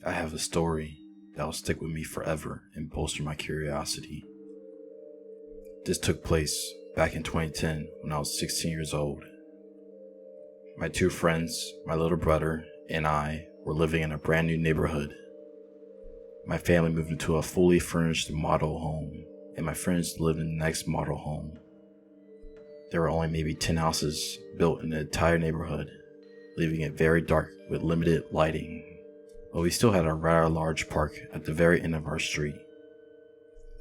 I have a story that will stick with me forever and bolster my curiosity. This took place back in 2010 when I was 16 years old. My two friends, my little brother, and I were living in a brand new neighborhood. My family moved into a fully furnished model home, and my friends lived in the next model home. There were only maybe 10 houses built in the entire neighborhood, leaving it very dark with limited lighting. But we still had a rather large park at the very end of our street.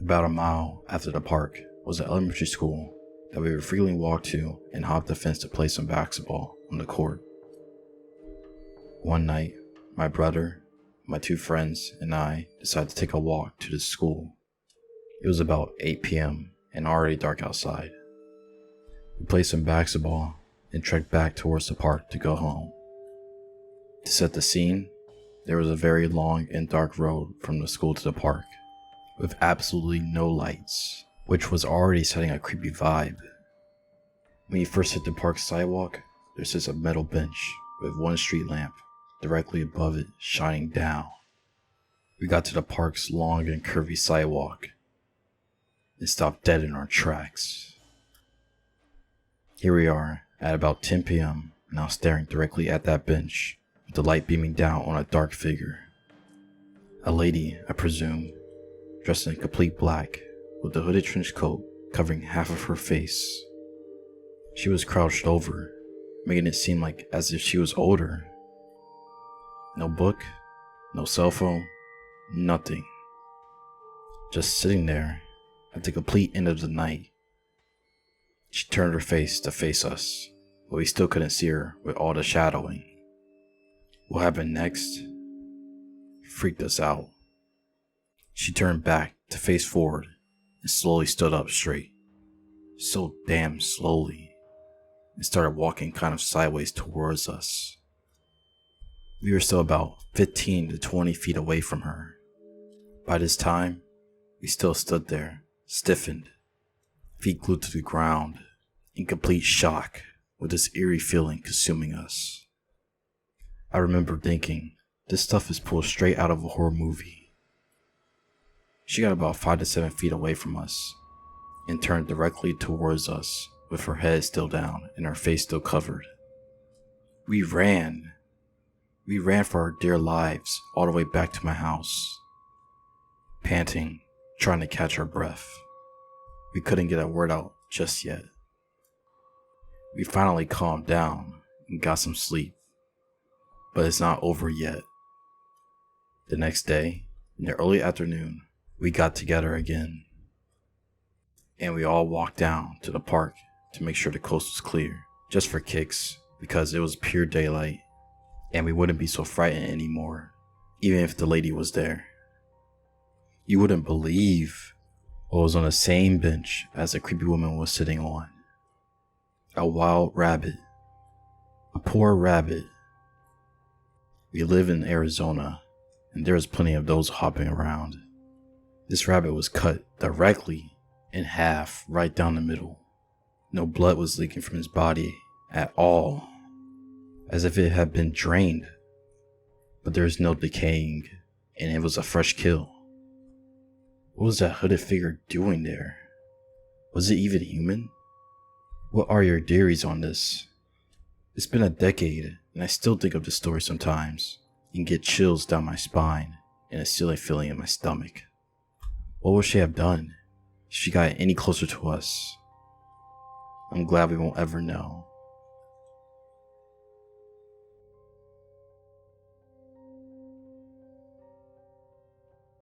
About a mile after the park was an elementary school that we would frequently walk to and hop the fence to play some basketball on the court. One night, my brother, my two friends, and I decided to take a walk to the school. It was about 8 p.m. and already dark outside. We played some basketball and trekked back towards the park to go home. To set the scene, there was a very long and dark road from the school to the park, with absolutely no lights, which was already setting a creepy vibe. When you first hit the park sidewalk, there sits a metal bench with one street lamp directly above it shining down. We got to the park's long and curvy sidewalk and stopped dead in our tracks. Here we are at about 10 p.m. now staring directly at that bench with the light beaming down on a dark figure. A lady, I presume, dressed in complete black with a hooded trench coat covering half of her face. She was crouched over, making it seem like as if she was older. No book, no cell phone, nothing. Just sitting there at the complete end of the night. She turned her face to face us, but we still couldn't see her with all the shadowing. What happened next freaked us out. She turned back to face forward and slowly stood up straight. So damn slowly. And started walking kind of sideways towards us. We were still about 15 to 20 feet away from her. By this time, we still stood there, stiffened, feet glued to the ground, in complete shock with this eerie feeling consuming us. I remember thinking, this stuff is pulled straight out of a horror movie. She got about 5 to 7 feet away from us and turned directly towards us with her head still down and her face still covered. We ran. We ran for our dear lives all the way back to my house, panting, trying to catch our breath. We couldn't get a word out just yet. We finally calmed down and got some sleep, but it's not over yet. The next day, in the early afternoon, we got together again, and we all walked down to the park to make sure the coast was clear, just for kicks, because it was pure daylight, and we wouldn't be so frightened anymore, even if the lady was there. You wouldn't believe what was on the same bench as the creepy woman was sitting on. A wild rabbit. A poor rabbit. We live in Arizona, and there's plenty of those hopping around. This rabbit was cut directly in half right down the middle. No blood was leaking from his body at all, as if it had been drained. But there was no decaying, and it was a fresh kill. What was that hooded figure doing there? Was it even human? What are your theories on this? It's been a decade, and I still think of this story sometimes, and get chills down my spine and a silly feeling in my stomach. What would she have done if she got any closer to us? I'm glad we won't ever know.